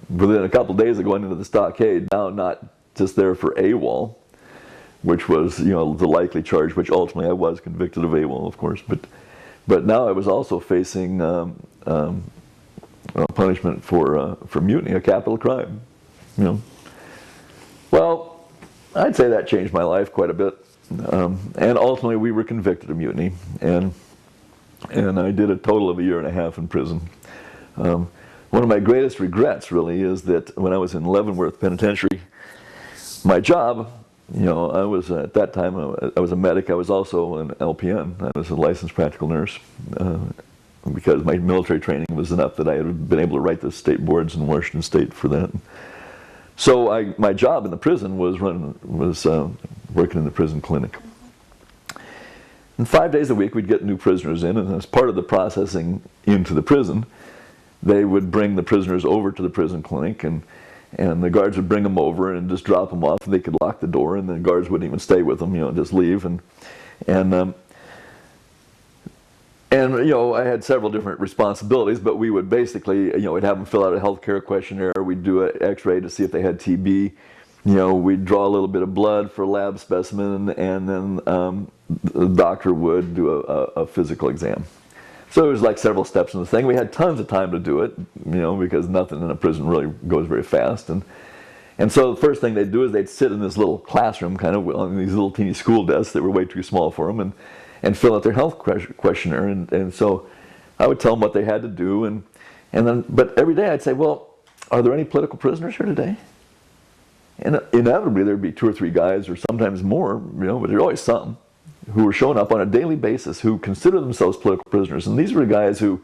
within a couple of days of going into the stockade, now not just there for AWOL, which was, the likely charge, which ultimately I was convicted of AWOL, of course, but now I was also facing punishment for mutiny, a capital crime. Well, I'd say that changed my life quite a bit, and ultimately we were convicted of mutiny, and I did a total of 1.5 years in prison. One of my greatest regrets, really, is that when I was in Leavenworth Penitentiary, my job, I was, at that time, I was a medic. I was also an LPN. I was a licensed practical nurse, because my military training was enough that I had been able to write the state boards in Washington State for that. So my job in the prison was working in the prison clinic. And 5 days a week, we'd get new prisoners in, and as part of the processing into the prison, they would bring the prisoners over to the prison clinic, and the guards would bring them over and just drop them off, and they could lock the door, and the guards wouldn't even stay with them, just leave. And I had several different responsibilities, but we would basically, we'd have them fill out a healthcare questionnaire, we'd do an x-ray to see if they had TB, we'd draw a little bit of blood for a lab specimen, and then the doctor would do a physical exam. So it was like several steps in the thing. We had tons of time to do it, because nothing in a prison really goes very fast. And so the first thing they'd do is they'd sit in this little classroom, kind of on these little teeny school desks that were way too small for them, and fill out their health questionnaire. And so I would tell them what they had to do, but every day I'd say, well, are there any political prisoners here today? And inevitably there'd be 2 or 3 guys, or sometimes more, but there's always some, who were showing up on a daily basis who consider themselves political prisoners. And these were guys who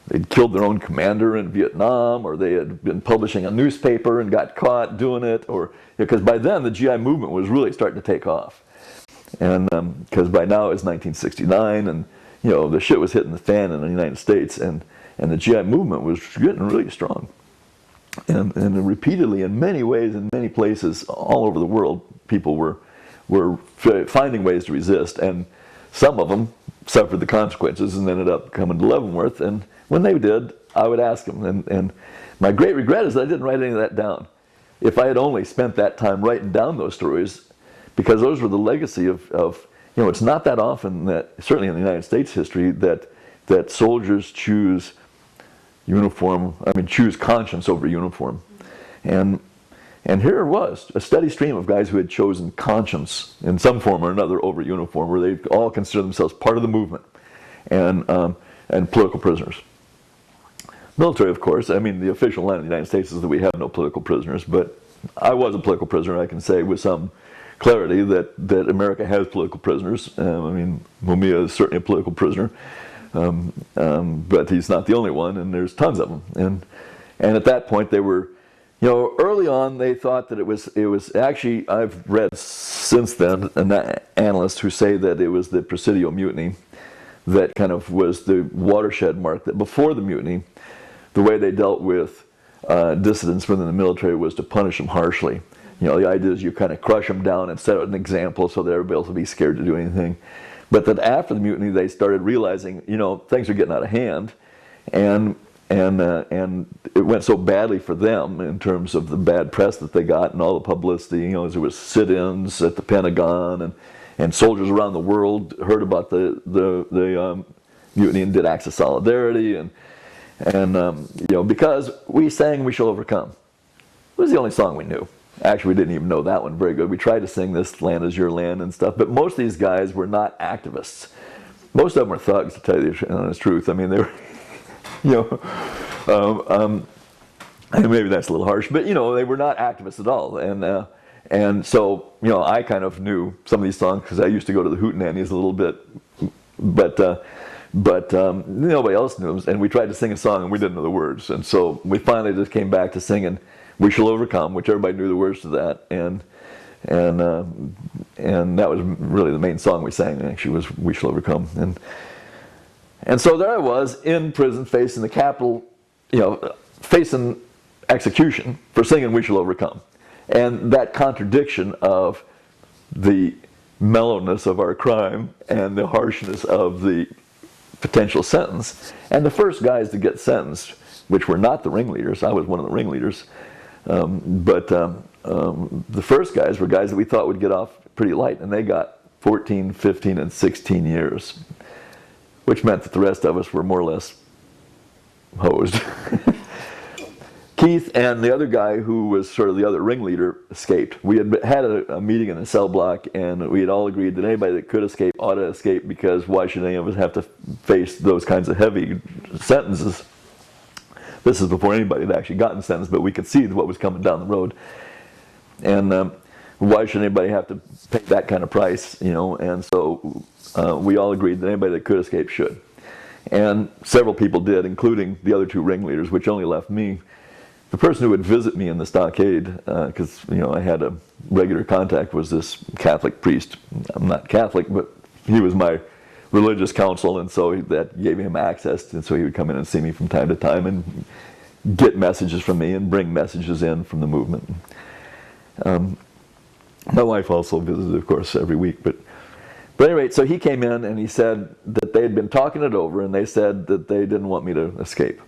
they'd killed their own commander in Vietnam, or they had been publishing a newspaper and got caught doing it, or because by then the GI movement was really starting to take off. And because by now it's 1969, and the shit was hitting the fan in the United States, and the GI movement was getting really strong. And repeatedly, in many ways, in many places all over the world, people were finding ways to resist, and some of them suffered the consequences and ended up coming to Leavenworth. And when they did, I would ask them, and my great regret is that I didn't write any of that down. If I had only spent that time writing down those stories, because those were the legacy of it's not that often that, certainly in the United States history, that soldiers choose choose conscience over uniform. And here it was, a steady stream of guys who had chosen conscience in some form or another over uniform, where they all consider themselves part of the movement, and political prisoners. Military, of course, the official line of the United States is that we have no political prisoners, but I was a political prisoner. I can say with some clarity that America has political prisoners. Mumia is certainly a political prisoner, but he's not the only one, and there's tons of them. And at that point they were, early on they thought that it was actually, I've read since then analysts who say that it was the Presidio Mutiny that kind of was the watershed mark, that before the mutiny, the way they dealt with dissidents within the military was to punish them harshly. The idea is you kind of crush them down and set an example so that everybody else will be scared to do anything. But that after the mutiny, they started realizing, things are getting out of hand, and it went so badly for them in terms of the bad press that they got and all the publicity. There was sit-ins at the Pentagon, and soldiers around the world heard about the mutiny and did acts of solidarity, and because we sang "We Shall Overcome." It was the only song we knew. Actually, we didn't even know that one very good. We tried to sing "This Land Is Your Land" and stuff, but most of these guys were not activists. Most of them were thugs, to tell you the honest truth. They were, and maybe that's a little harsh, but they were not activists at all. And so I kind of knew some of these songs because I used to go to the hootenannies a little bit, but nobody else knew them. And we tried to sing a song and we didn't know the words, and so we finally just came back to singing "We Shall Overcome," which everybody knew the words to that, and that was really the main song we sang. Actually, was "We Shall Overcome," and so there I was in prison, facing the capital, facing execution for singing "We Shall Overcome," and that contradiction of the mellowness of our crime and the harshness of the potential sentence. And the first guys to get sentenced which were not the ringleaders. I was one of the ringleaders. But the first guys were guys that we thought would get off pretty light, and they got 14, 15, and 16 years, which meant that the rest of us were more or less hosed. Keith and the other guy who was sort of the other ringleader escaped. We had had a meeting in a cell block, and we had all agreed that anybody that could escape ought to escape, because why should any of us have to face those kinds of heavy sentences? This is before anybody had actually gotten sentenced, but we could see what was coming down the road. And why should anybody have to pay that kind of price, you know? And so we all agreed that anybody that could escape should. And several people did, including the other two ringleaders, which only left me. The person who would visit me in the stockade, because you know I had a regular contact, was this Catholic priest. I'm not Catholic, but he was my religious counsel, and so that gave him access, and so he would come in and see me from time to time and get messages from me and bring messages in from the movement. My wife also visited, of course, every week. But at any rate, so he came in and he said that they had been talking it over, and they said that they didn't want me to escape.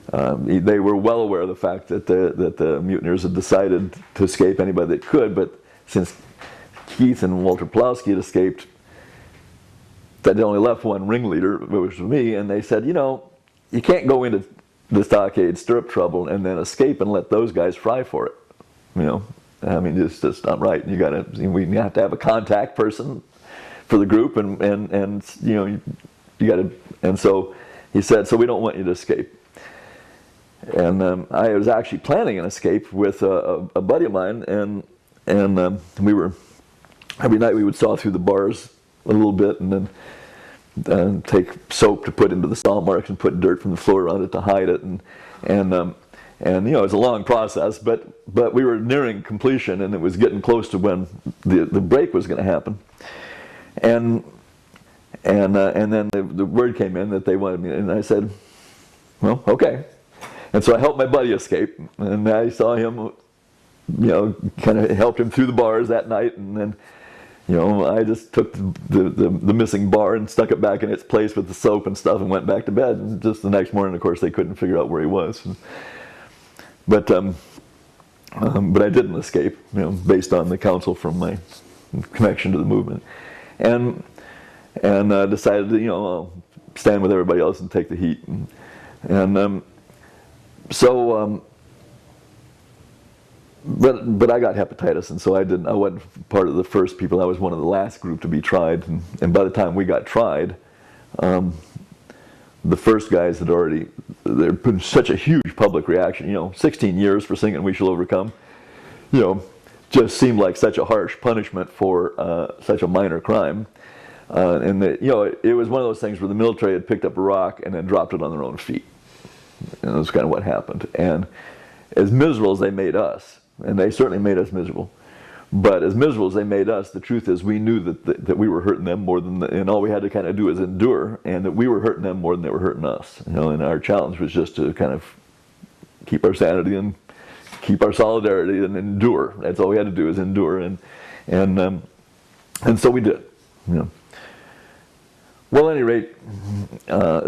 They were well aware of the fact that the mutineers had decided to escape anybody that could, but since Keith and Walter Pulowski had escaped, that they only left one ringleader, which was me, and they said, you know, you can't go into the stockade, stir up trouble, and then escape and let those guys fry for it. You know, I mean, it's just not right. We have to have a contact person for the group, and you know, you got to. And so he said, so we don't want you to escape. And I was actually planning an escape with a buddy of mine, and we were, every night we would saw through the bars a little bit, and then take soap to put into the saw marks and put dirt from the floor around it to hide it, and you know, it was a long process, but we were nearing completion, and it was getting close to when the break was going to happen, and then the word came in that they wanted me, and I said, well, okay. And so I helped my buddy escape, and I saw him, you know, kind of helped him through the bars that night, and then, you know, I just took the missing bar and stuck it back in its place with the soap and stuff and went back to bed. And just the next morning, of course, they couldn't figure out where he was. But I didn't escape, you know, based on the counsel from my connection to the movement, and decided to, you know, I'll stand with everybody else and take the heat, but I got hepatitis, and so I wasn't part of the first people. I was one of the last group to be tried, and by the time we got tried, the first guys had already, there'd been such a huge public reaction, you know, 16 years for singing "We Shall Overcome," you know, just seemed like such a harsh punishment for such a minor crime. And that, you know, it was one of those things where the military had picked up a rock and then dropped it on their own feet. And that's kind of what happened. And as miserable as they made us, and they certainly made us miserable, but as miserable as they made us, the truth is we knew that we were hurting them more than, and all we had to kind of do is endure, and that we were hurting them more than they were hurting us. You know, and our challenge was just to kind of keep our sanity and keep our solidarity and endure. That's all we had to do is endure, and so we did. You know. Well, at any rate,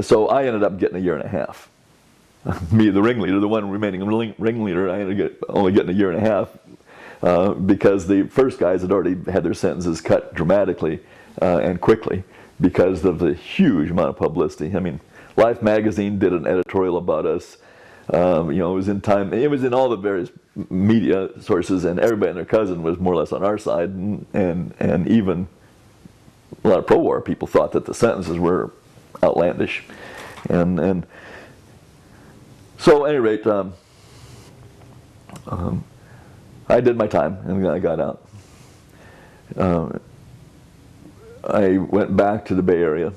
so I ended up getting a year and a half. Me, the ringleader, the one remaining ringleader, I ended up only getting a year and a half because the first guys had already had their sentences cut dramatically and quickly because of the huge amount of publicity. I mean, Life magazine did an editorial about us. You know, it was in Time. It was in all the various media sources, and everybody and their cousin was more or less on our side, and even a lot of pro-war people thought that the sentences were outlandish, and so at any rate, I did my time and I got out. I went back to the Bay Area